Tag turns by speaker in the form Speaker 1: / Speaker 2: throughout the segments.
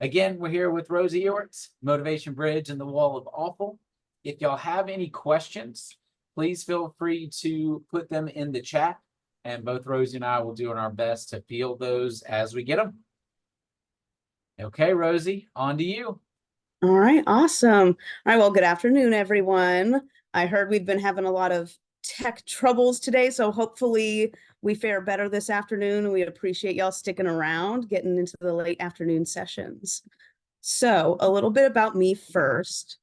Speaker 1: Again, we're here with Rosie Ewert, Motivation Bridge and the Wall of Awful. If y'all have any questions, please feel free to put them in the chat, and both Rosie and I will do our best to field those as we get them. Okay, Rosie, on to you.
Speaker 2: All right, awesome. All right, well, good afternoon, everyone. I heard we've been having a lot of tech troubles today, so hopefully we fare better this afternoon. We appreciate y'all sticking around, getting into the late afternoon sessions. So a little bit about me first.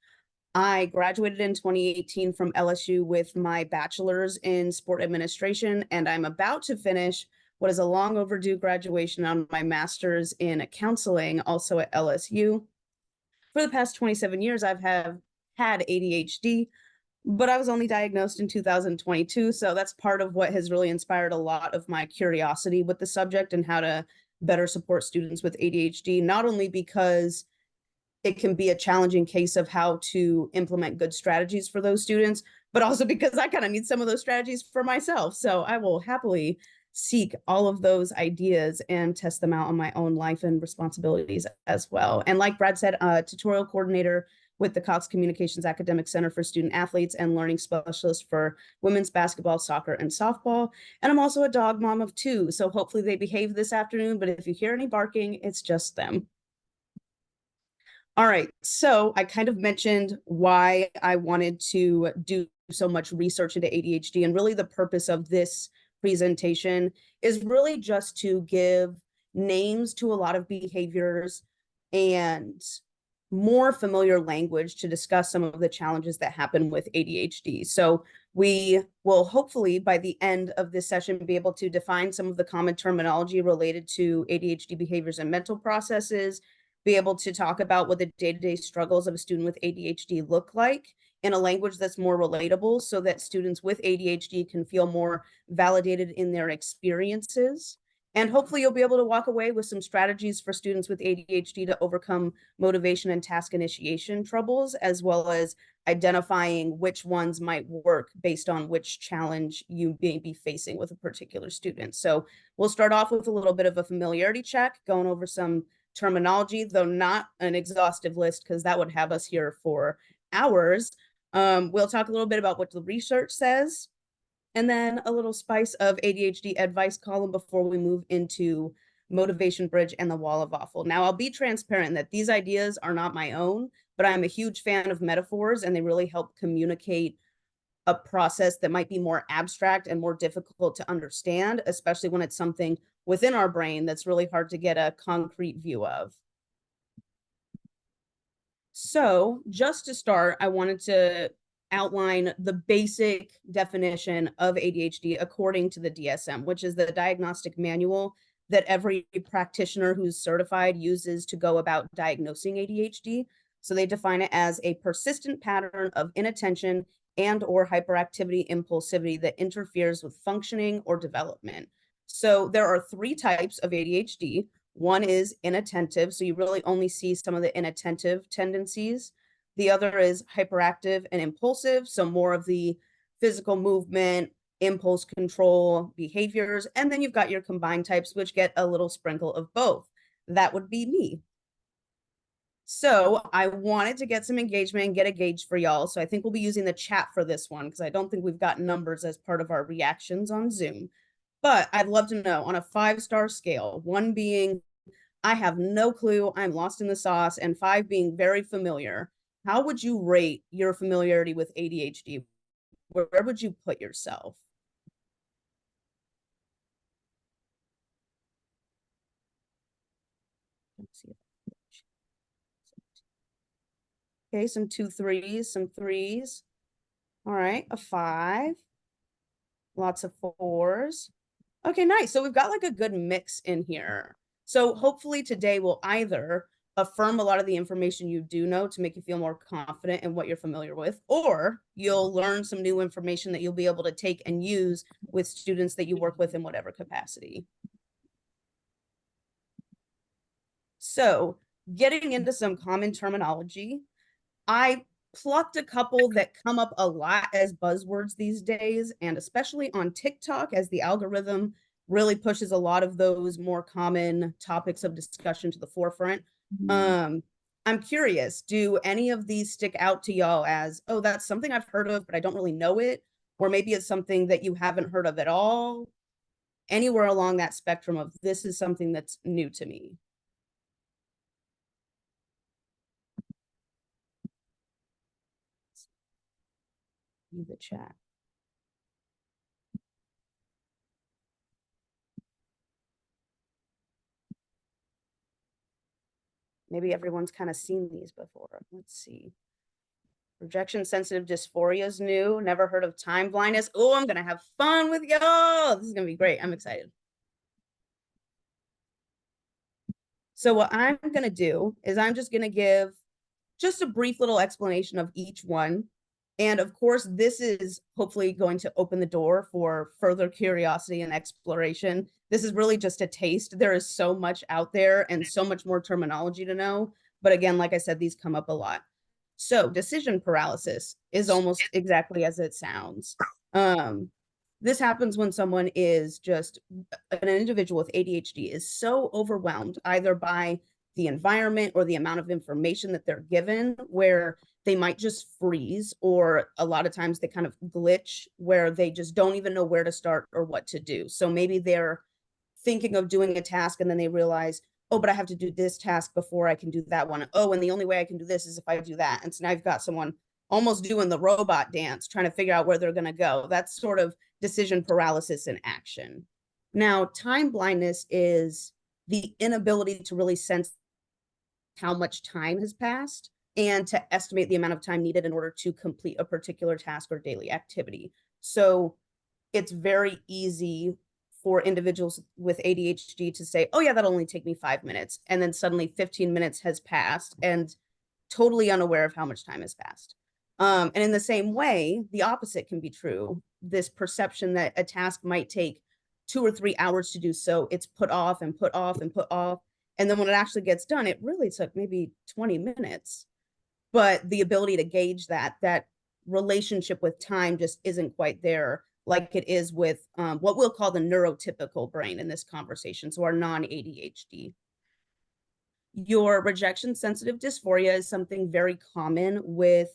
Speaker 2: I graduated in 2018 from LSU with my bachelor's in sport administration, and I'm about to finish what is a long overdue graduation on my master's in counseling, also at LSU. For the past 27 years, I've had ADHD, but I was only diagnosed in 2022. So that's part of what has really inspired a lot of my curiosity with the subject and how to better support students with ADHD, not only because it can be a challenging case of how to implement good strategies for those students, but also because I kind of need some of those strategies for myself. So I will happily seek all of those ideas and test them out on my own life and responsibilities as well. And like Brad said, tutorial coordinator with the Cox Communications Academic Center for Student Athletes and learning specialist for women's basketball, soccer, and softball. And I'm also a dog mom of 2. So hopefully they behave this afternoon, but if you hear any barking, it's just them. All right, so I kind of mentioned why I wanted to do so much research into ADHD, and really the purpose of this presentation is really just to give names to a lot of behaviors and more familiar language to discuss some of the challenges that happen with ADHD. So we will hopefully by the end of this session be able to define some of the common terminology related to ADHD behaviors and mental processes, be able to talk about what the day-to-day struggles of a student with ADHD look like in a language that's more relatable so that students with ADHD can feel more validated in their experiences. And hopefully you'll be able to walk away with some strategies for students with ADHD to overcome motivation and task initiation troubles, as well as identifying which ones might work based on which challenge you may be facing with a particular student. So we'll start off with a little bit of a familiarity check, going over some terminology, though not an exhaustive list because that would have us here for hours. We'll talk a little bit about what the research says, and then a little spice of ADHD advice column before we move into Motivation Bridge and the Wall of Awful. Now, I'll be transparent that these ideas are not my own, but I'm a huge fan of metaphors, and they really help communicate a process that might be more abstract and more difficult to understand, especially when it's something within our brain that's really hard to get a concrete view of. So just to start, I wanted to outline the basic definition of ADHD according to the DSM, which is the diagnostic manual that every practitioner who's certified uses to go about diagnosing ADHD. So they define it as a persistent pattern of inattention and or hyperactivity impulsivity that interferes with functioning or development. So there are 3 types of ADHD. One is inattentive, so you really only see some of the inattentive tendencies. The other is hyperactive and impulsive, so more of the physical movement, impulse control behaviors. And then you've got your combined types, which get a little sprinkle of both. That would be me. So I wanted to get some engagement and get a gauge for y'all. So I think we'll be using the chat for this one because I don't think we've got numbers as part of our reactions on Zoom. But I'd love to know on a 5-star scale, 1 being I have no clue, I'm lost in the sauce, and 5 being very familiar, how would you rate your familiarity with ADHD? Where would you put yourself? Let's see. Okay, some 2 3s, some 3s. All right, a 5. Lots of 4s. Okay, nice. So we've got like a good mix in here. So hopefully today will either affirm a lot of the information you do know to make you feel more confident in what you're familiar with, or you'll learn some new information that you'll be able to take and use with students that you work with in whatever capacity. So getting into some common terminology, I plucked a couple that come up a lot as buzzwords these days, and especially on TikTok as the algorithm really pushes a lot of those more common topics of discussion to the forefront. I'm curious, do any of these stick out to y'all as, oh, that's something I've heard of, but I don't really know it? Or maybe it's something that you haven't heard of at all? Anywhere along that spectrum of this is something that's new to me. The chat. Maybe everyone's kind of seen these before. Let's see. Rejection sensitive dysphoria is new. Never heard of time blindness. Oh, I'm going to have fun with y'all. This is going to be great. I'm excited. So what I'm going to do is I'm just going to give just a brief little explanation of each one. And of course, this is hopefully going to open the door for further curiosity and exploration. This is really just a taste. There is so much out there and so much more terminology to know. But again, like I said, these come up a lot. So decision paralysis is almost exactly as it sounds. This happens when someone is just, an individual with ADHD is so overwhelmed either by the environment or the amount of information that they're given, where they might just freeze, or a lot of times they kind of glitch where they just don't even know where to start or what to do. So maybe they're thinking of doing a task and then they realize, oh, but I have to do this task before I can do that one. Oh, and the only way I can do this is if I do that. And so now I've got someone almost doing the robot dance, trying to figure out where they're going to go. That's sort of decision paralysis in action. Now, time blindness is the inability to really sense how much time has passed and to estimate the amount of time needed in order to complete a particular task or daily activity. So it's very easy for individuals with ADHD to say, oh yeah, that'll only take me 5 minutes. And then suddenly 15 minutes has passed and totally unaware of how much time has passed. And in the same way, the opposite can be true. This perception that a task might take 2 or 3 hours to do so, it's put off and put off and put off. And then when it actually gets done, it really took maybe 20 minutes. But the ability to gauge that relationship with time just isn't quite there, like it is with what we'll call the neurotypical brain in this conversation, so our non-ADHD. Your rejection sensitive dysphoria is something very common with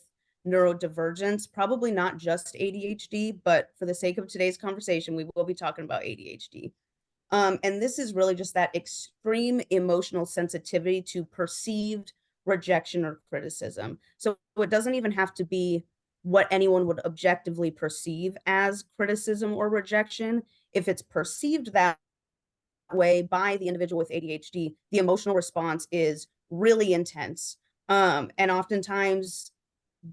Speaker 2: neurodivergence, probably not just ADHD, but for the sake of today's conversation, we will be talking about ADHD. And this is really just that extreme emotional sensitivity to perceived rejection or criticism. So it doesn't even have to be what anyone would objectively perceive as criticism or rejection. If it's perceived that way by the individual with ADHD, the emotional response is really intense. And oftentimes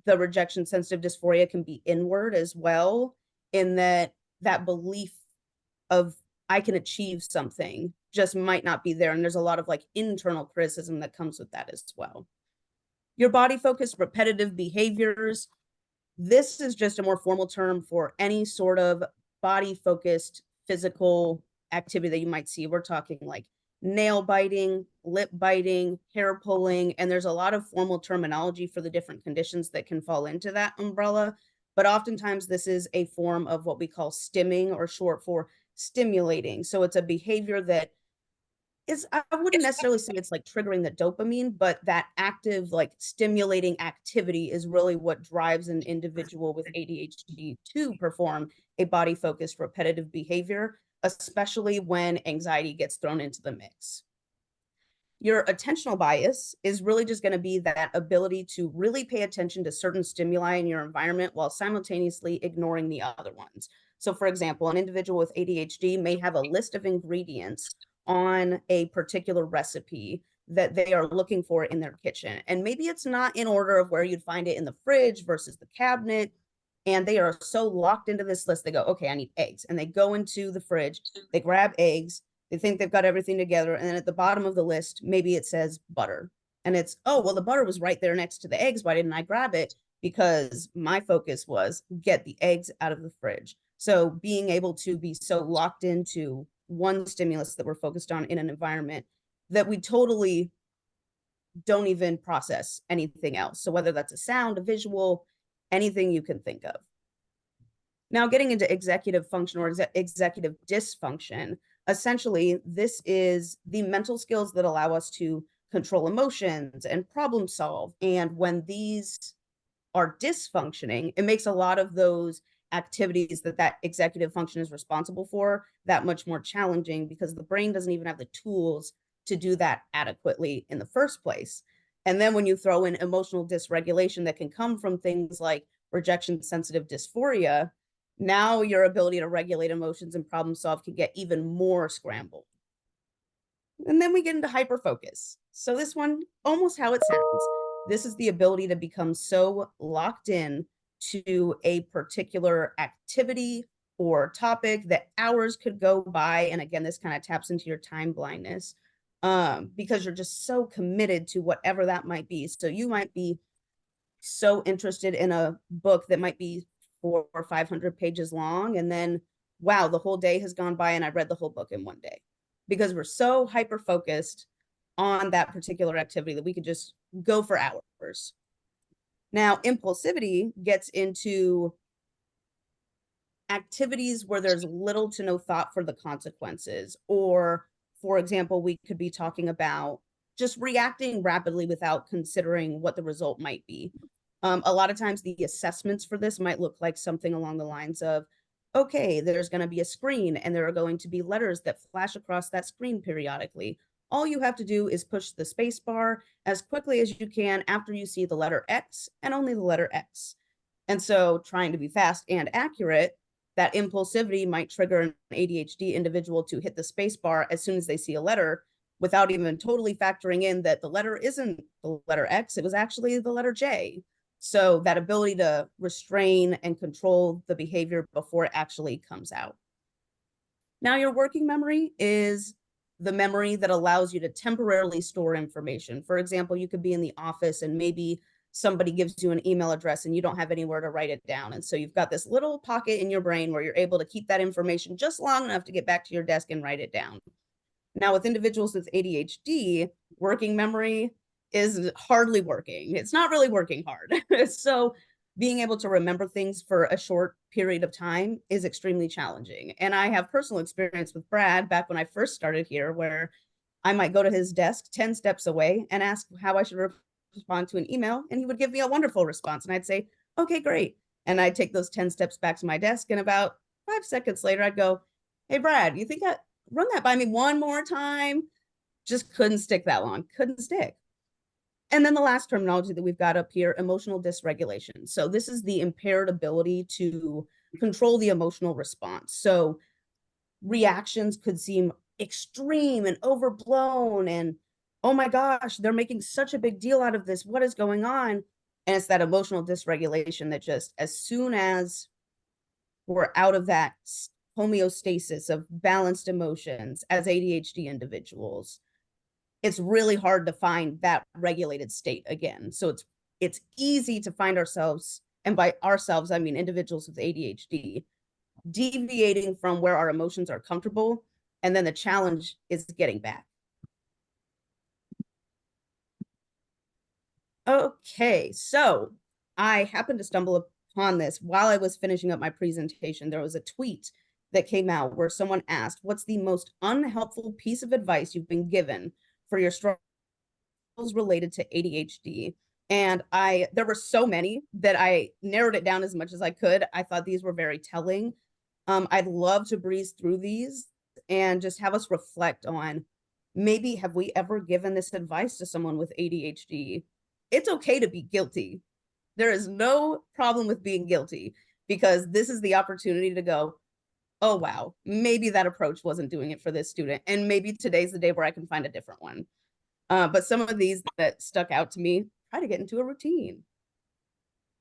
Speaker 2: the rejection sensitive dysphoria can be inward as well, in that belief of I can achieve something just might not be there. And there's a lot of like internal criticism that comes with that as well. Your body focused repetitive behaviors. This is just a more formal term for any sort of body focused physical activity that you might see. We're talking like nail biting, lip biting, hair pulling, and there's a lot of formal terminology for the different conditions that can fall into that umbrella. But oftentimes this is a form of what we call stimming, or short for stimulating. So it's a behavior that is, I wouldn't necessarily say it's like triggering the dopamine, but that active, like stimulating activity is really what drives an individual with ADHD to perform a body focused repetitive behavior, especially when anxiety gets thrown into the mix. Your attentional bias is really just going to be that ability to really pay attention to certain stimuli in your environment while simultaneously ignoring the other ones. So for example, an individual with ADHD may have a list of ingredients on a particular recipe that they are looking for in their kitchen. And maybe it's not in order of where you'd find it in the fridge versus the cabinet. And they are so locked into this list, they go, okay, I need eggs. And they go into the fridge, they grab eggs, they think they've got everything together. And then at the bottom of the list, maybe it says butter. And it's, oh, well, the butter was right there next to the eggs. Why didn't I grab it? Because my focus was get the eggs out of the fridge. So being able to be so locked into one stimulus that we're focused on in an environment that we totally don't even process anything else. So whether that's a sound, a visual, anything you can think of. Now getting into executive function or executive dysfunction, essentially, this is the mental skills that allow us to control emotions and problem solve. And when these are dysfunctioning, it makes a lot of those activities that executive function is responsible for that much more challenging, because the brain doesn't even have the tools to do that adequately in the first place. And then when you throw in emotional dysregulation that can come from things like rejection sensitive dysphoria, now your ability to regulate emotions and problem solve can get even more scrambled. And then we get into hyperfocus. So this one, almost how it sounds. This is the ability to become so locked in to a particular activity or topic that hours could go by. And again, this kind of taps into your time blindness, because you're just so committed to whatever that might be. So you might be so interested in a book that might be 400 or 500 pages long, and then, wow, the whole day has gone by and I read the whole book in one day, because we're so hyper focused on that particular activity that we could just go for hours. Now, impulsivity gets into activities where there's little to no thought for the consequences. Or, for example, we could be talking about just reacting rapidly without considering what the result might be. A lot of times the assessments for this might look like something along the lines of, okay, there's going to be a screen and there are going to be letters that flash across that screen periodically. All you have to do is push the space bar as quickly as you can after you see the letter X, and only the letter X. And so, trying to be fast and accurate, that impulsivity might trigger an ADHD individual to hit the space bar as soon as they see a letter, without even totally factoring in that the letter isn't the letter X, it was actually the letter J. So that ability to restrain and control the behavior before it actually comes out. Now, your working memory is the memory that allows you to temporarily store information. For example, you could be in the office and maybe somebody gives you an email address and you don't have anywhere to write it down. And so you've got this little pocket in your brain where you're able to keep that information just long enough to get back to your desk and write it down. Now, with individuals with ADHD, working memory is hardly working. It's not really working hard. So being able to remember things for a short period of time is extremely challenging. And I have personal experience with Brad back when I first started here, where I might go to his desk 10 steps away and ask how I should respond to an email, and he would give me a wonderful response. And I'd say, okay, great. And I'd take those 10 steps back to my desk, and about 5 seconds later, I'd go, hey, Brad, you think run that by me one more time? Just couldn't stick that long, couldn't stick. And then the last terminology that we've got up here, emotional dysregulation. So this is the impaired ability to control the emotional response. So reactions could seem extreme and overblown, and oh my gosh, they're making such a big deal out of this. What is going on? And it's that emotional dysregulation that just, as soon as we're out of that homeostasis of balanced emotions as ADHD individuals, it's really hard to find that regulated state again. So it's easy to find ourselves, and by ourselves, I mean individuals with ADHD, deviating from where our emotions are comfortable. And then the challenge is getting back. Okay, so I happened to stumble upon this while I was finishing up my presentation. There was a tweet that came out where someone asked, what's the most unhelpful piece of advice you've been given for your struggles related to ADHD? And there were so many that I narrowed it down as much as I could. I thought these were very telling. I'd love to breeze through these and just have us reflect on, maybe have we ever given this advice to someone with ADHD? It's okay to be guilty. There is no problem with being guilty, because this is the opportunity to go, oh, wow, maybe that approach wasn't doing it for this student. And maybe today's the day where I can find a different one. But some of these that stuck out to me, try to get into a routine.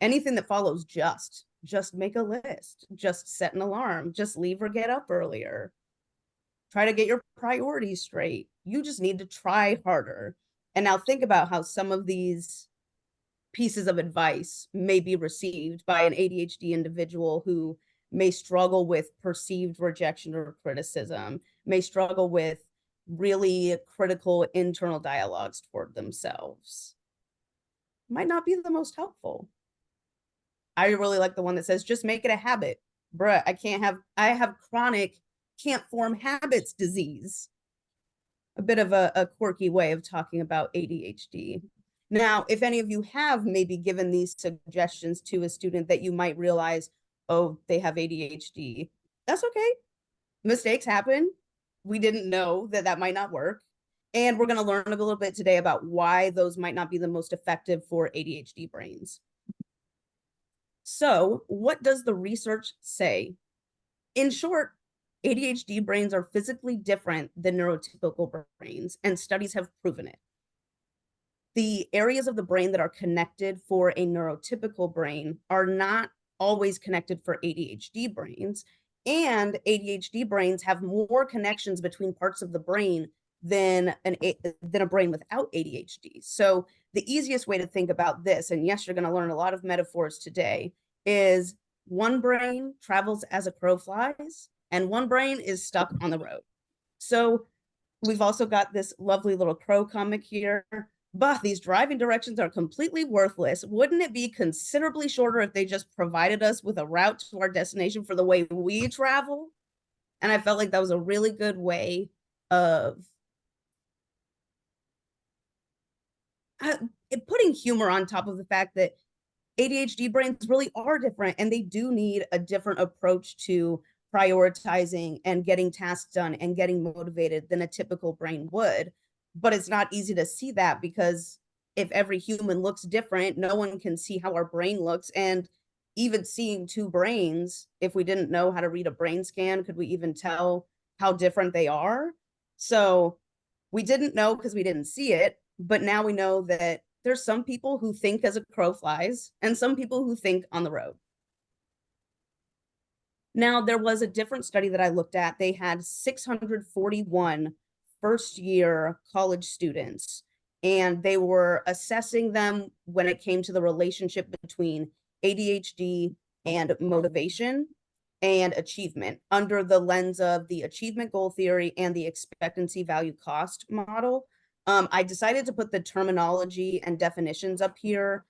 Speaker 2: Anything that follows just make a list, just set an alarm, just leave or get up earlier. Try to get your priorities straight. You just need to try harder. And now think about how some of these pieces of advice may be received by an ADHD individual who may struggle with perceived rejection or criticism, may struggle with really critical internal dialogues toward themselves. Might not be the most helpful. I really like the one that says, just make it a habit. Bruh, I have chronic can't form habits disease. A bit of a quirky way of talking about ADHD. Now, if any of you have maybe given these suggestions to a student that you might realize, oh, they have ADHD, that's okay. Mistakes happen. We didn't know that that might not work. And we're going to learn a little bit today about why those might not be the most effective for ADHD brains. So, what does the research say? In short, ADHD brains are physically different than neurotypical brains, and studies have proven it. The areas of the brain that are connected for a neurotypical brain are not always connected for ADHD brains, and ADHD brains have more connections between parts of the brain than a brain without ADHD. So the easiest way to think about this, and yes, you're going to learn a lot of metaphors today, is one brain travels as a crow flies, and one brain is stuck on the road. So we've also got this lovely little crow comic here. But these driving directions are completely worthless. Wouldn't it be considerably shorter if they just provided us with a route to our destination for the way we travel? And I felt like that was a really good way of putting humor on top of the fact that ADHD brains really are different, and they do need a different approach to prioritizing and getting tasks done and getting motivated than a typical brain would. But it's not easy to see that, because if every human looks different, no one can see how our brain looks. And even seeing two brains, if we didn't know how to read a brain scan, could we even tell how different they are? So we didn't know because we didn't see it, but now we know that there's some people who think as a crow flies and some people who think on the road. Now, there was a different study that I looked at. They had 641 first-year college students, and they were assessing them when it came to the relationship between ADHD and motivation and achievement under the lens of the achievement goal theory and the expectancy value cost model. I decided to put the terminology and definitions up here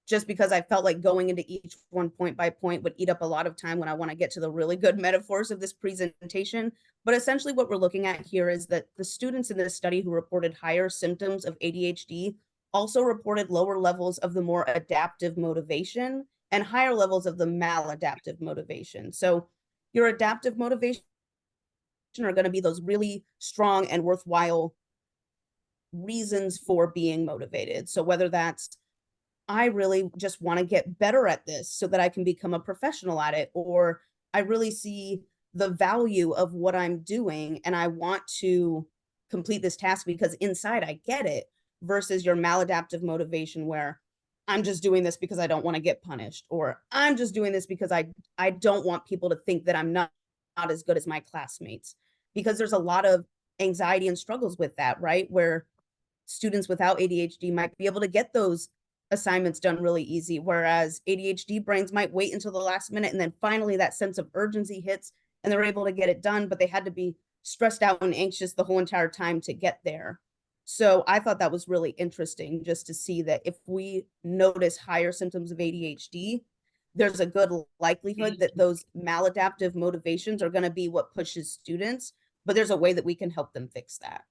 Speaker 2: just because I felt like going into each one point by point would eat up a lot of time when I want to get to the really good metaphors of this presentation. But essentially what we're looking at here is that the students in this study who reported higher symptoms of ADHD also reported lower levels of the more adaptive motivation and higher levels of the maladaptive motivation. So your adaptive motivation are going to be those really strong and worthwhile reasons for being motivated. So whether that's, I really just want to get better at this so that I can become a professional at it, or I really see the value of what I'm doing and I want to complete this task because inside I get it, versus your maladaptive motivation where I'm just doing this because I don't want to get punished, or I'm just doing this because I don't want people to think that I'm not as good as my classmates, because there's a lot of anxiety and struggles with that, right? Where students without ADHD might be able to get those assignments done really easy, whereas ADHD brains might wait until the last minute, and then finally that sense of urgency hits and they're able to get it done, but they had to be stressed out and anxious the whole entire time to get there. So I thought that was really interesting just to see that if we notice higher symptoms of ADHD, there's a good likelihood that those maladaptive motivations are going to be what pushes students, but there's a way that we can help them fix that.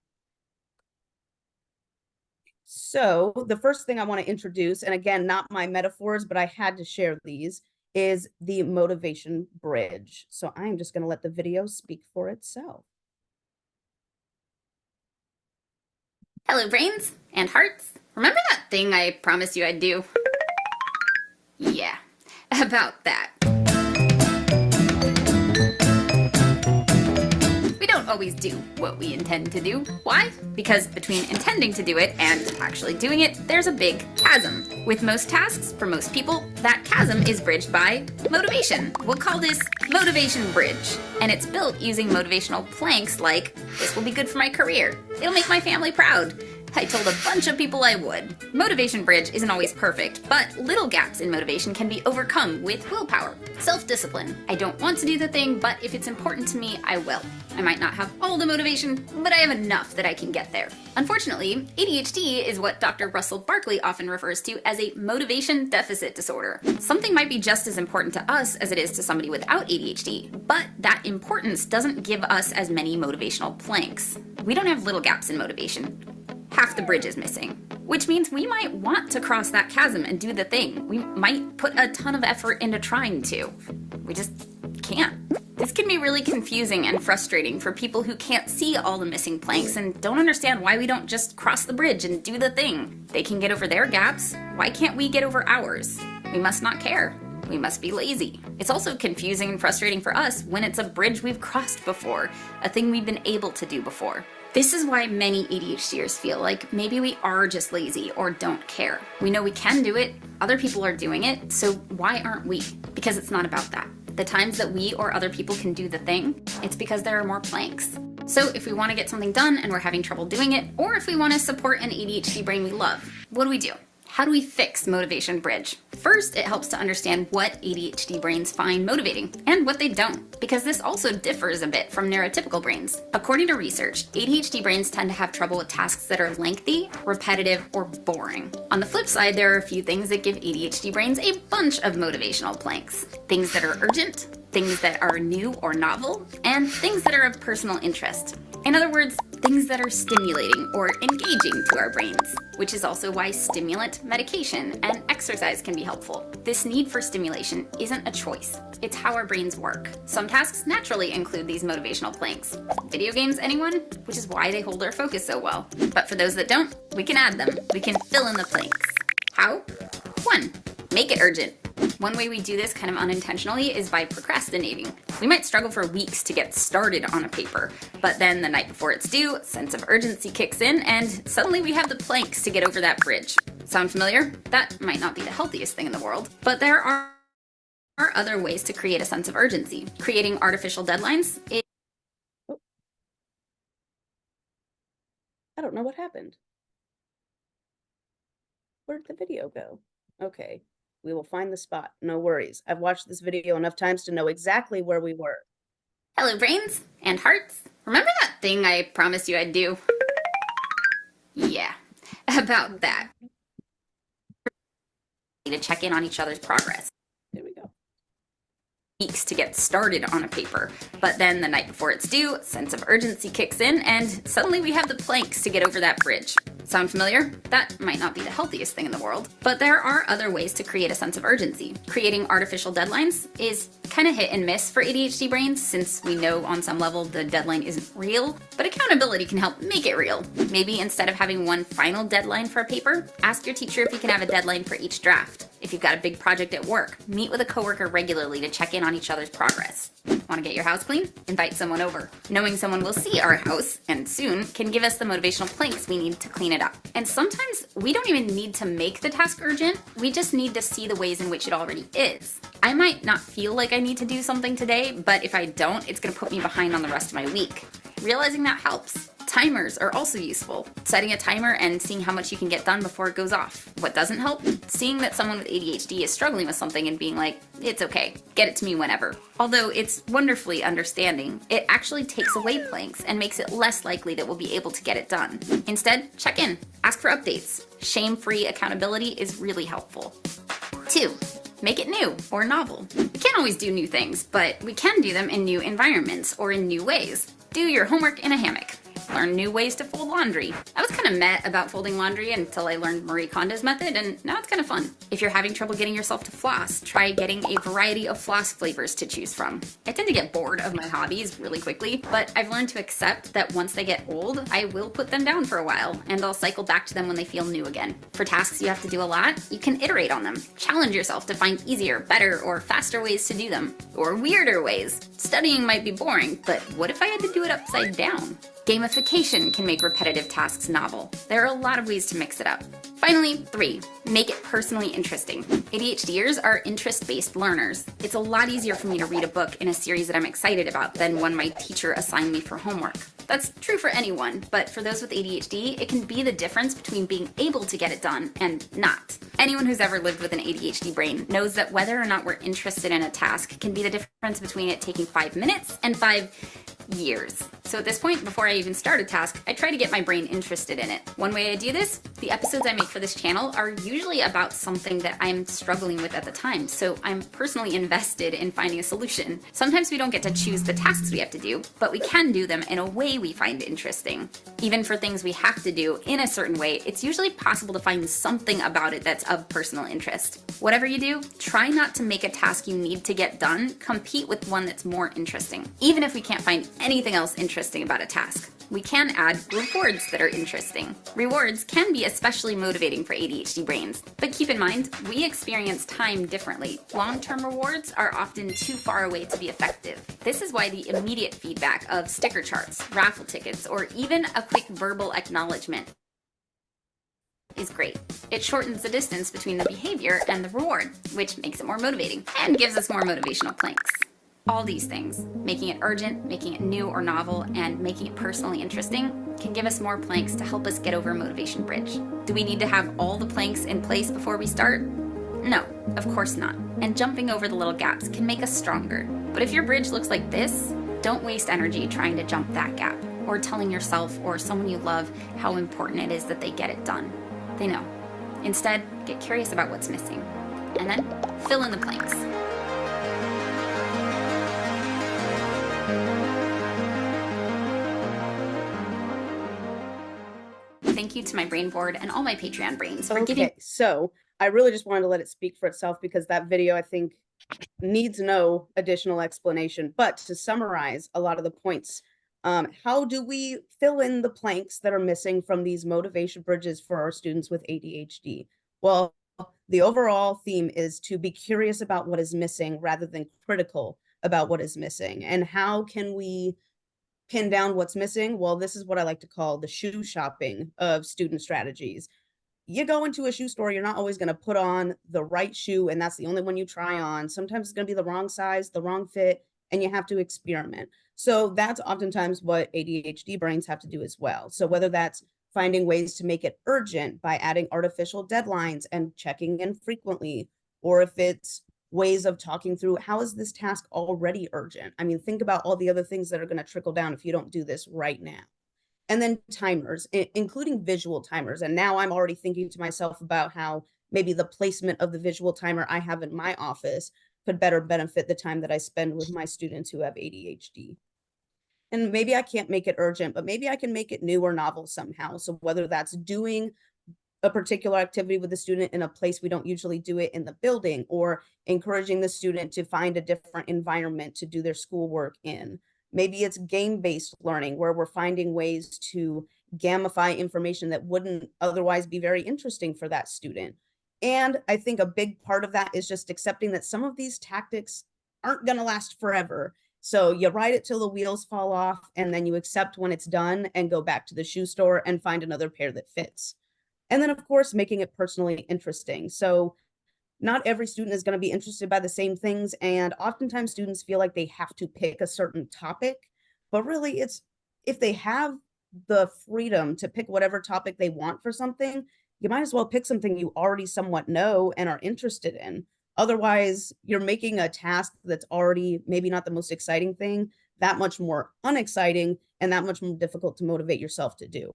Speaker 2: So the first thing I want to introduce, and again, not my metaphors, but I had to share these, is the motivation bridge. So I'm just going to let the video speak for itself.
Speaker 3: Hello, brains and hearts. Remember that thing I promised you I'd do? Yeah, about that. We don't always do what we intend to do. Why? Because between intending to do it and actually doing it, there's a big chasm. With most tasks, for most people, that chasm is bridged by motivation. We'll call this motivation bridge. And it's built using motivational planks like, this will be good for my career. It'll make my family proud. I told a bunch of people I would. Motivation bridge isn't always perfect, but little gaps in motivation can be overcome with willpower. Self-discipline. I don't want to do the thing, but if it's important to me, I will. I might not have all the motivation, but I have enough that I can get there. Unfortunately, ADHD is what Dr. Russell Barkley often refers to as a motivation deficit disorder. Something might be just as important to us as it is to somebody without ADHD, but that importance doesn't give us as many motivational planks. We don't have little gaps in motivation. Half the bridge is missing, which means we might want to cross that chasm and do the thing. We might put a ton of effort into trying to. We just can't. This can be really confusing and frustrating for people who can't see all the missing planks and don't understand why we don't just cross the bridge and do the thing. They can get over their gaps. Why can't we get over ours? We must not care. We must be lazy. It's also confusing and frustrating for us when it's a bridge we've crossed before, a thing we've been able to do before. This is why many ADHDers feel like maybe we are just lazy or don't care. We know we can do it, other people are doing it, so why aren't we? Because it's not about that. The times that we or other people can do the thing, it's because there are more planks. So if we want to get something done and we're having trouble doing it, or if we want to support an ADHD brain we love, what do? How do we fix motivation bridge? First, it helps to understand what ADHD brains find motivating and what they don't, because this also differs a bit from neurotypical brains. According to research, ADHD brains tend to have trouble with tasks that are lengthy, repetitive, or boring. On the flip side, there are a few things that give ADHD brains a bunch of motivational planks. Things that are urgent, things that are new or novel, and things that are of personal interest. In other words, things that are stimulating or engaging to our brains, which is also why stimulant, medication, and exercise can be helpful. This need for stimulation isn't a choice. It's how our brains work. Some tasks naturally include these motivational planks. Video games, anyone? Which is why they hold our focus so well. But for those that don't, we can add them. We can fill in the planks. How? 1. Make it urgent. One way we do this kind of unintentionally is by procrastinating. We might struggle for weeks to get started on a paper, but then the night before it's due, a sense of urgency kicks in, and suddenly we have the planks to get over that bridge. Sound familiar? That might not be the healthiest thing in the world, but there are other ways to create a sense of urgency. Creating artificial deadlines is...
Speaker 2: I don't know what happened. Where'd the video go? Okay. We will find the spot. No worries. I've watched this video enough times to know exactly where we were.
Speaker 3: Hello, brains and hearts. Remember that thing I promised you I'd do? Yeah, about that. To check in on each other's progress.
Speaker 2: There we go.
Speaker 3: Weeks to get started on a paper, but then the night before it's due, a sense of urgency kicks in, and suddenly we have the planks to get over that bridge. Sound familiar? That might not be the healthiest thing in the world, but there are other ways to create a sense of urgency. Creating artificial deadlines is kind of hit and miss for ADHD brains, since we know on some level the deadline isn't real, but accountability can help make it real. Maybe instead of having one final deadline for a paper, ask your teacher if you can have a deadline for each draft. If you've got a big project at work, meet with a coworker regularly to check in on each other's progress. Want to get your house clean? Invite someone over. Knowing someone will see our house, and soon, can give us the motivational planks we need to clean it up. And sometimes we don't even need to make the task urgent, we just need to see the ways in which it already is. I might not feel like I need to do something today, but if I don't, it's going to put me behind on the rest of my week. Realizing that helps. Timers are also useful. Setting a timer and seeing how much you can get done before it goes off. What doesn't help? Seeing that someone with ADHD is struggling with something and being like, it's okay, get it to me whenever. Although it's wonderfully understanding, it actually takes away planks and makes it less likely that we'll be able to get it done. Instead, check in, ask for updates. Shame-free accountability is really helpful. 2. Make it new or novel. We can't always do new things, but we can do them in new environments or in new ways. Do your homework in a hammock. Learn new ways to fold laundry. I was kind of meh about folding laundry until I learned Marie Kondo's method, and now it's kind of fun. If you're having trouble getting yourself to floss, try getting a variety of floss flavors to choose from. I tend to get bored of my hobbies really quickly, but I've learned to accept that once they get old, I will put them down for a while, and I'll cycle back to them when they feel new again. For tasks you have to do a lot, you can iterate on them. Challenge yourself to find easier, better, or faster ways to do them. Or weirder ways. Studying might be boring, but what if I had to do it upside down? Gamification can make repetitive tasks novel. There are a lot of ways to mix it up. Finally, 3, make it personally interesting. ADHDers are interest-based learners. It's a lot easier for me to read a book in a series that I'm excited about than one my teacher assigned me for homework. That's true for anyone, but for those with ADHD, it can be the difference between being able to get it done and not. Anyone who's ever lived with an ADHD brain knows that whether or not we're interested in a task can be the difference between it taking 5 minutes and 5 years. So at this point, before I even start a task, I try to get my brain interested in it. One way I do this, the episodes I make for this channel are usually about something that I'm struggling with at the time, so I'm personally invested in finding a solution. Sometimes we don't get to choose the tasks we have to do, but we can do them in a way we find interesting. Even for things we have to do in a certain way, it's usually possible to find something about it that's of personal interest. Whatever you do, try not to make a task you need to get done compete with one that's more interesting. Even if we can't find anything else interesting about a task, we can add rewards that are interesting. Rewards can be especially motivating for ADHD brains, but keep in mind, we experience time differently. Long-term rewards are often too far away to be effective. This is why the immediate feedback of sticker charts, raffle tickets, or even a quick verbal acknowledgement is great. It shortens the distance between the behavior and the reward, which makes it more motivating and gives us more motivational planks. All these things, making it urgent, making it new or novel, and making it personally interesting, can give us more planks to help us get over motivation bridge. Do we need to have all the planks in place before we start? No, of course not. And jumping over the little gaps can make us stronger. But if your bridge looks like this, don't waste energy trying to jump that gap, or telling yourself or someone you love how important it is that they get it done. They know. Instead, get curious about what's missing, and then fill in the blanks. Thank you to my brain board and all my Patreon brains for giving.
Speaker 2: Okay, so I really just wanted to let it speak for itself because that video, I think, needs no additional explanation. But to summarize a lot of the points, how do we fill in the planks that are missing from these motivation bridges for our students with ADHD? Well, the overall theme is to be curious about what is missing rather than critical about what is missing. And how can we pin down what's missing? Well, this is what I like to call the shoe shopping of student strategies. You go into a shoe store, you're not always going to put on the right shoe, and that's the only one you try on. Sometimes it's going to be the wrong size, the wrong fit, and you have to experiment. So that's oftentimes what ADHD brains have to do as well. So whether that's finding ways to make it urgent by adding artificial deadlines and checking in frequently, or if it's ways of talking through, how is this task already urgent? I mean, think about all the other things that are going to trickle down if you don't do this right now. And then timers, including visual timers. And now I'm already thinking to myself about how maybe the placement of the visual timer I have in my office could better benefit the time that I spend with my students who have ADHD. And maybe I can't make it urgent, but maybe I can make it new or novel somehow. So whether that's doing a particular activity with the student in a place we don't usually do it in the building, or encouraging the student to find a different environment to do their schoolwork in. Maybe it's game-based learning where we're finding ways to gamify information that wouldn't otherwise be very interesting for that student. And I think a big part of that is just accepting that some of these tactics aren't going to last forever. So you ride it till the wheels fall off, and then you accept when it's done and go back to the shoe store and find another pair that fits. And then, of course, making it personally interesting. So not every student is going to be interested by the same things. And oftentimes students feel like they have to pick a certain topic, but really it's if they have the freedom to pick whatever topic they want for something, you might as well pick something you already somewhat know and are interested in. Otherwise, you're making a task that's already maybe not the most exciting thing that much more unexciting and that much more difficult to motivate yourself to do.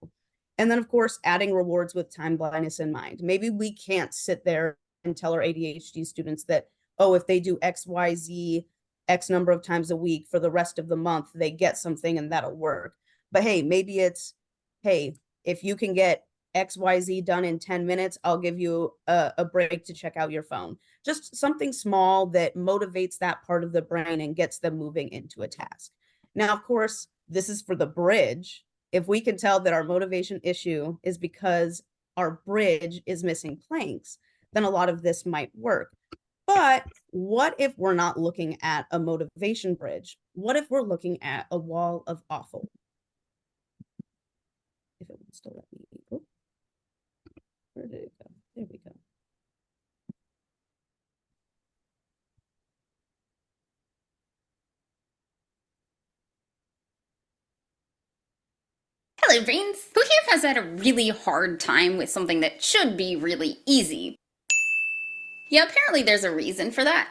Speaker 2: And then, of course, adding rewards with time blindness in mind. Maybe we can't sit there and tell our ADHD students that, oh, if they do X, Y, Z, X number of times a week for the rest of the month, they get something and that'll work. But hey, maybe it's, hey, if you can get X, Y, Z done in 10 minutes, I'll give you a break to check out your phone. Just something small that motivates that part of the brain and gets them moving into a task. Now, of course, this is for the bridge. If we can tell that our motivation issue is because our bridge is missing planks, then a lot of this might work. But what if we're not looking at a motivation bridge? What if we're looking at a wall of awful? If it wants to let me, oh, where did it go? There we go.
Speaker 3: Hello, brains! Who here has had a really hard time with something that should be really easy? Yeah, apparently there's a reason for that.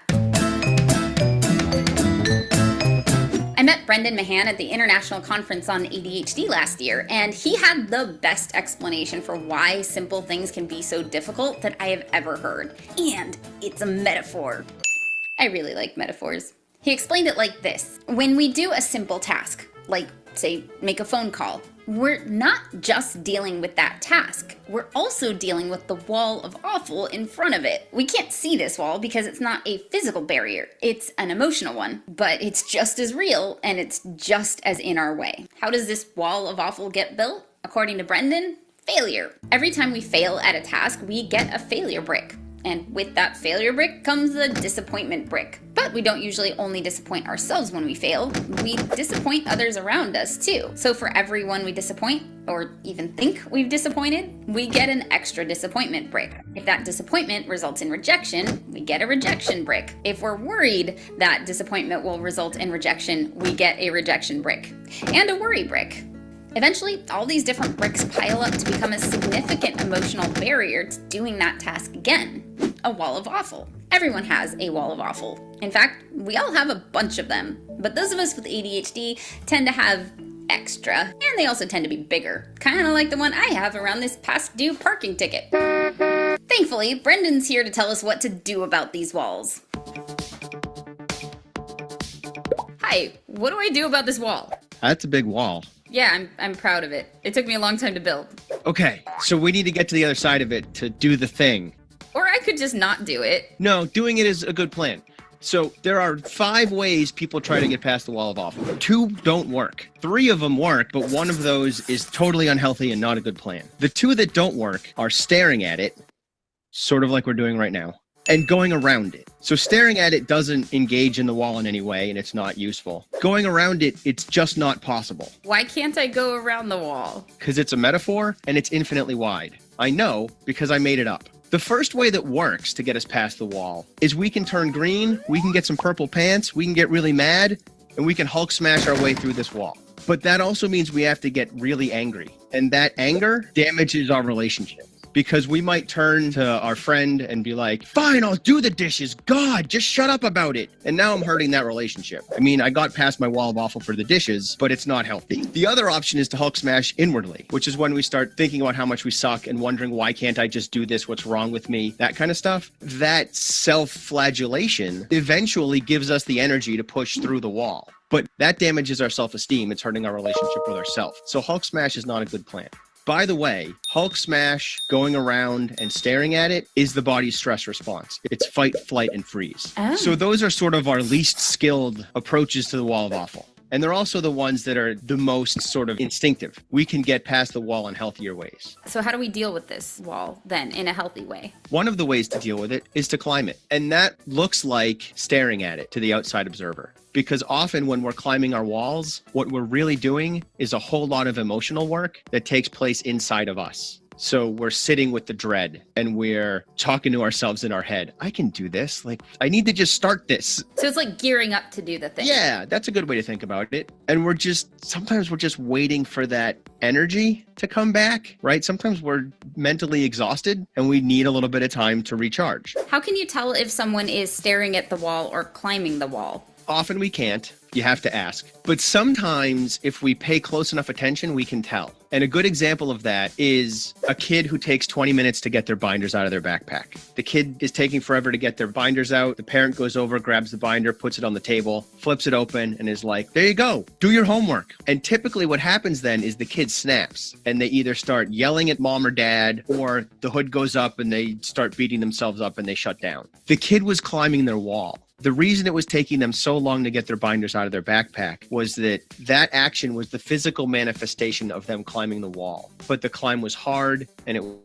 Speaker 3: I met Brendan Mahan at the International Conference on ADHD last year, and he had the best explanation for why simple things can be so difficult that I have ever heard. And it's a metaphor. I really like metaphors. He explained it like this. When we do a simple task, like, say, make a phone call, we're not just dealing with that task. We're also dealing with the wall of awful in front of it. We can't see this wall because it's not a physical barrier. It's an emotional one, but it's just as real and it's just as in our way. How does this wall of awful get built? According to Brendan, failure. Every time we fail at a task, we get a failure brick. And with that failure brick comes the disappointment brick. But we don't usually only disappoint ourselves when we fail, we disappoint others around us too. So for everyone we disappoint, or even think we've disappointed, we get an extra disappointment brick. If that disappointment results in rejection, we get a rejection brick. If we're worried that disappointment will result in rejection, we get a rejection brick. And a worry brick. Eventually, all these different bricks pile up to become a significant emotional barrier to doing that task again. A wall of awful. Everyone has a wall of awful. In fact, we all have a bunch of them. But those of us with ADHD tend to have extra, and they also tend to be bigger. Kind of like the one I have around this past due parking ticket. Thankfully, Brendan's here to tell us what to do about these walls. Hi, what do I do about this wall?
Speaker 4: That's a big wall.
Speaker 3: Yeah, I'm proud of it. It took me a long time to build.
Speaker 4: Okay, so we need to get to the other side of it to do the thing.
Speaker 3: Or I could just not do it.
Speaker 4: No, doing it is a good plan. So there are 5 ways people try to get past the wall of awful. 2 don't work. 3 of them work, but one of those is totally unhealthy and not a good plan. The 2 that don't work are staring at it, sort of like we're doing right now, and going around it. So staring at it doesn't engage in the wall in any way, and it's not useful. Going around it, it's just not possible.
Speaker 3: Why can't I go around the wall?
Speaker 4: Because it's a metaphor, and it's infinitely wide. I know, because I made it up. The first way that works to get us past the wall is we can turn green, we can get some purple pants, we can get really mad, and we can Hulk smash our way through this wall. But that also means we have to get really angry. And that anger damages our relationship. Because we might turn to our friend and be like, fine, I'll do the dishes. God, just shut up about it. And now I'm hurting that relationship. I mean, I got past my wall of awful for the dishes, but it's not healthy. The other option is to Hulk smash inwardly, which is when we start thinking about how much we suck and wondering, why can't I just do this? What's wrong with me? That kind of stuff. That self-flagellation eventually gives us the energy to push through the wall. But that damages our self-esteem. It's hurting our relationship with ourselves. So Hulk smash is not a good plan. By the way, Hulk smash, going around and staring at it is the body's stress response. It's fight, flight, and freeze.
Speaker 3: Oh.
Speaker 4: So those are sort of our least skilled approaches to the wall of awful. And they're also the ones that are the most sort of instinctive. We can get past the wall in healthier ways.
Speaker 3: So how do we deal with this wall then in a healthy way?
Speaker 4: One of the ways to deal with it is to climb it. And that looks like staring at it to the outside observer. Because often when we're climbing our walls, what we're really doing is a whole lot of emotional work that takes place inside of us. So we're sitting with the dread and we're talking to ourselves in our head. I can do this. Like, I need to just start this.
Speaker 3: So it's like gearing up to do the thing.
Speaker 4: Yeah, that's a good way to think about it. And sometimes we're just waiting for that energy to come back, right? Sometimes we're mentally exhausted and we need a little bit of time to recharge.
Speaker 3: How can you tell if someone is staring at the wall or climbing the wall?
Speaker 4: Often we can't. You have to ask. But sometimes if we pay close enough attention, we can tell. And a good example of that is a kid who takes 20 minutes to get their binders out of their backpack. The kid is taking forever to get their binders out. The parent goes over, grabs the binder, puts it on the table, flips it open, and is like, there you go, do your homework. And typically what happens then is the kid snaps and they either start yelling at mom or dad, or the hood goes up and they start beating themselves up and they shut down. The kid was climbing their wall. The reason it was taking them so long to get their binders out of their backpack was that action was the physical manifestation of them climbing the wall. But the climb was hard and it was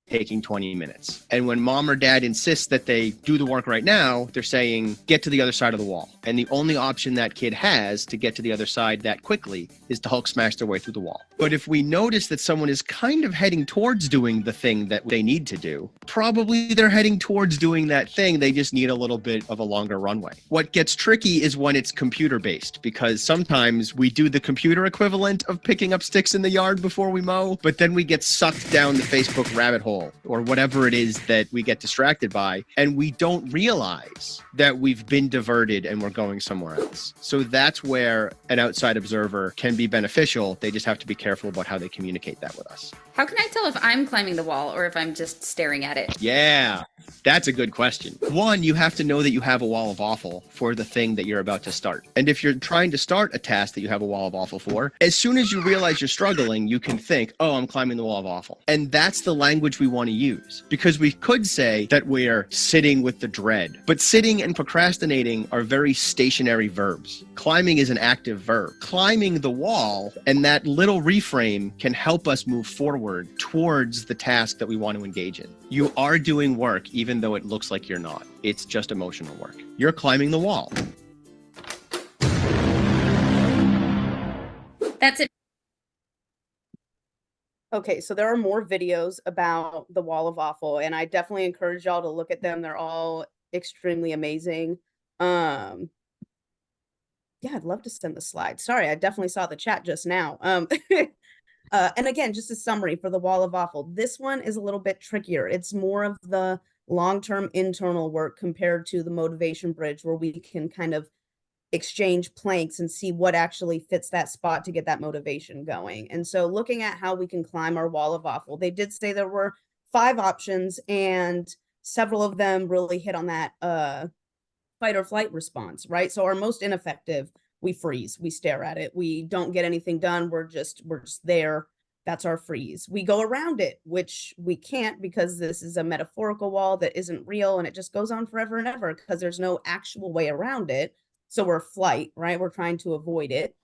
Speaker 4: taking 20 minutes. And when mom or dad insists that they do the work right now, they're saying, get to the other side of the wall. And the only option that kid has to get to the other side that quickly is to Hulk smash their way through the wall. But if we notice that someone is kind of heading towards doing the thing that they need to do, probably they're heading towards doing that thing. They just need a little bit of a longer runway. What gets tricky is when it's computer-based, because sometimes we do the computer equivalent of picking up sticks in the yard before we mow, but then we get sucked down the Facebook rabbit hole or whatever it is that we get distracted by, and we don't realize that we've been diverted and we're going somewhere else. So that's where an outside observer can be beneficial. They just have to be careful about how they communicate that with us.
Speaker 3: How can I tell if I'm climbing the wall or if I'm just staring at it?
Speaker 4: Yeah, that's a good question. One, you have to know that you have a wall of awful for the thing that you're about to start. And if you're trying to start a task that you have a wall of awful for, as soon as you realize you're struggling, you can think, oh, I'm climbing the wall of awful. And that's the language we want to use, because we could say that we're sitting with the dread, but sitting and procrastinating are very stationary verbs. Climbing is an active verb. Climbing the wall and that little reframe can help us move forward towards the task that we want to engage in. You are doing work even though it looks like you're not. It's just emotional work. You're climbing the wall.
Speaker 3: That's it.
Speaker 2: Okay, so there are more videos about the wall of awful, and I definitely encourage y'all to look at them. They're all extremely amazing. Yeah, I'd love to send the slides. Sorry, I definitely saw the chat just now. And again, just a summary for the wall of awful. This one is a little bit trickier. It's more of the long-term internal work compared to the motivation bridge, where we can kind of exchange planks and see what actually fits that spot to get that motivation going. And so looking at how we can climb our wall of awful, they did say there were 5 options, and several of them really hit on that fight or flight response, right? So our most ineffective, we freeze, we stare at it, we don't get anything done, we're just there. That's our freeze. We go around it, which we can't, because this is a metaphorical wall that isn't real, and it just goes on forever and ever because there's no actual way around it. So we're flight, right? We're trying to avoid it.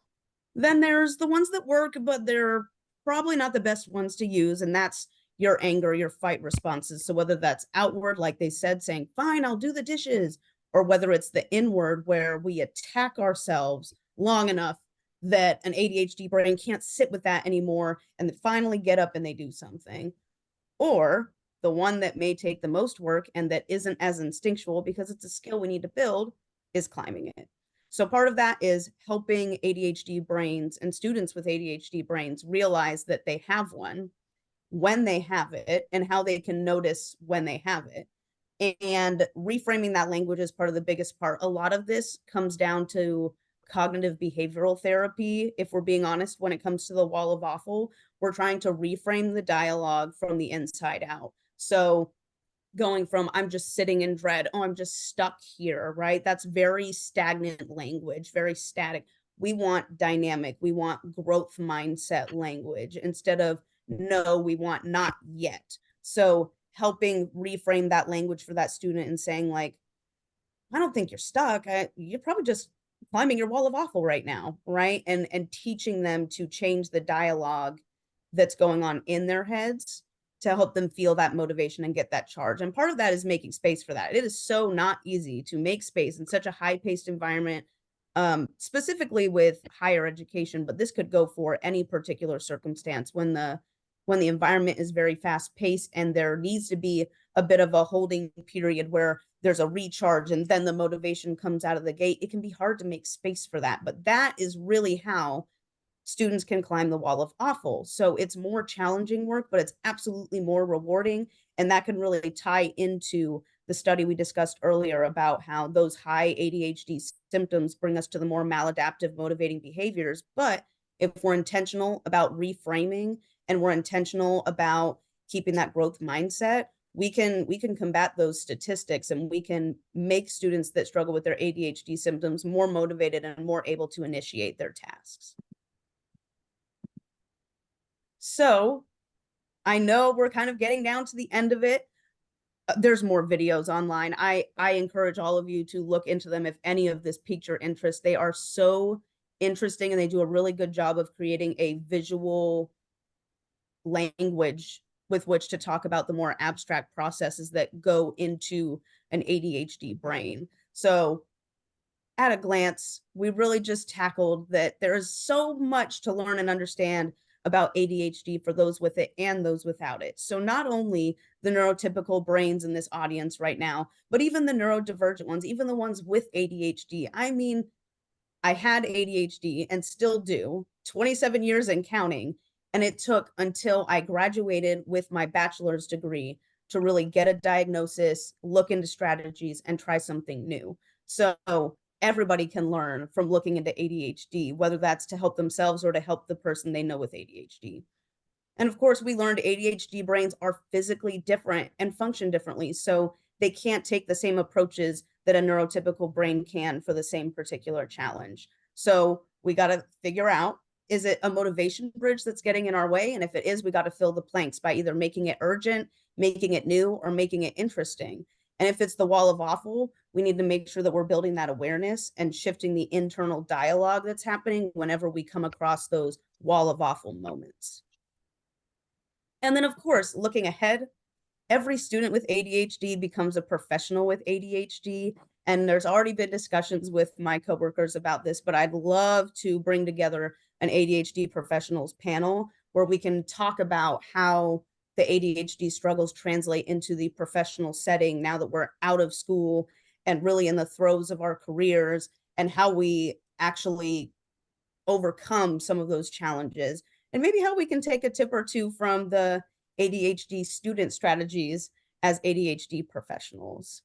Speaker 2: Then there's the ones that work, but they're probably not the best ones to use, and that's your anger, your fight responses. So whether that's outward, like they said, saying, fine, I'll do the dishes, or whether it's the inward, where we attack ourselves long enough that an ADHD brain can't sit with that anymore, and they finally get up and they do something. Or the one that may take the most work and that isn't as instinctual because it's a skill we need to build is climbing it. So part of that is helping ADHD brains and students with ADHD brains realize that they have one, when they have it, and how they can notice when they have it. And reframing that language is part of the biggest part. A lot of this comes down to cognitive behavioral therapy. If we're being honest, when it comes to the wall of awful, we're trying to reframe the dialogue from the inside out. So going from, I'm just sitting in dread, oh, I'm just stuck here, right? That's very stagnant language, very static. We want dynamic, we want growth mindset language instead of, no, we want not yet. So helping reframe that language for that student and saying, like, I don't think you're stuck. You're probably just climbing your wall of awful right now, right? And teaching them to change the dialogue that's going on in their heads to help them feel that motivation and get that charge. And part of that is making space for that. It is so not easy to make space in such a high-paced environment, specifically with higher education, but this could go for any particular circumstance when the environment is very fast-paced and there needs to be a bit of a holding period where there's a recharge and then the motivation comes out of the gate. It can be hard to make space for that, but that is really how students can climb the wall of awful. So it's more challenging work, but it's absolutely more rewarding. And that can really tie into the study we discussed earlier about how those high ADHD symptoms bring us to the more maladaptive motivating behaviors. But if we're intentional about reframing and we're intentional about keeping that growth mindset, we can combat those statistics, and we can make students that struggle with their ADHD symptoms more motivated and more able to initiate their tasks. So I know we're kind of getting down to the end of it. There's more videos online. I encourage all of you to look into them if any of this piqued your interest. They are so interesting, and they do a really good job of creating a visual language with which to talk about the more abstract processes that go into an ADHD brain. So at a glance, we really just tackled that there is so much to learn and understand about ADHD for those with it and those without it. So not only the neurotypical brains in this audience right now, but even the neurodivergent ones, even the ones with ADHD. I mean, I had ADHD and still do, 27 years and counting. And it took until I graduated with my bachelor's degree to really get a diagnosis, look into strategies, and try something new. So everybody can learn from looking into ADHD, whether that's to help themselves or to help the person they know with ADHD. And of course, we learned ADHD brains are physically different and function differently. So they can't take the same approaches that a neurotypical brain can for the same particular challenge. So we got to figure out, is it a motivation bridge that's getting in our way? And if it is, we got to fill the blanks by either making it urgent, making it new, or making it interesting. And if it's the wall of awful, we need to make sure that we're building that awareness and shifting the internal dialogue that's happening whenever we come across those wall of awful moments. And then, of course, looking ahead, every student with ADHD becomes a professional with ADHD. And there's already been discussions with my coworkers about this, but I'd love to bring together an ADHD professionals panel where we can talk about how the ADHD struggles translate into the professional setting now that we're out of school and really in the throes of our careers, and how we actually overcome some of those challenges, and maybe how we can take a tip or two from the ADHD student strategies as ADHD professionals.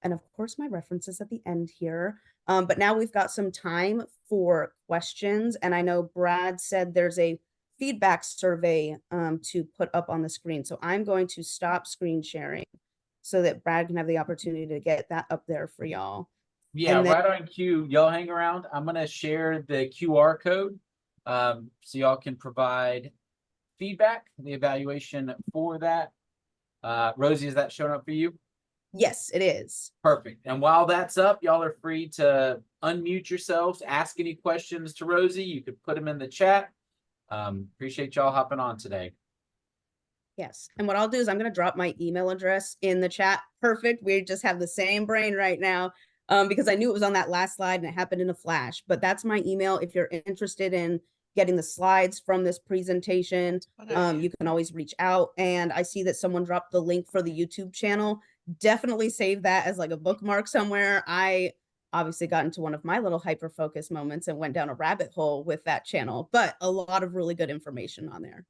Speaker 2: And of course, my references at the end here. But now we've got some time for questions. And I know Brad said there's a feedback survey to put up on the screen. So I'm going to stop screen sharing so that Brad can have the opportunity to get that up there for y'all.
Speaker 1: Yeah,
Speaker 2: And then-
Speaker 1: right on cue. Y'all hang around. I'm going to share the QR code so y'all can provide feedback, the evaluation for that. Rosie, is that showing up for you?
Speaker 2: Yes, it is.
Speaker 1: Perfect. And while that's up, y'all are free to unmute yourselves, ask any questions to Rosie. You could put them in the chat. Appreciate y'all hopping on today.
Speaker 2: Yes. And what I'll do is I'm going to drop my email address in the chat. Perfect. We just have the same brain right now because I knew it was on that last slide and it happened in a flash. But that's my email. If you're interested in getting the slides from this presentation, you can always reach out. And I see that someone dropped the link for the YouTube channel. Definitely save that as like a bookmark somewhere. I obviously got into one of my little hyper focus moments and went down a rabbit hole with that channel, but a lot of really good information on there.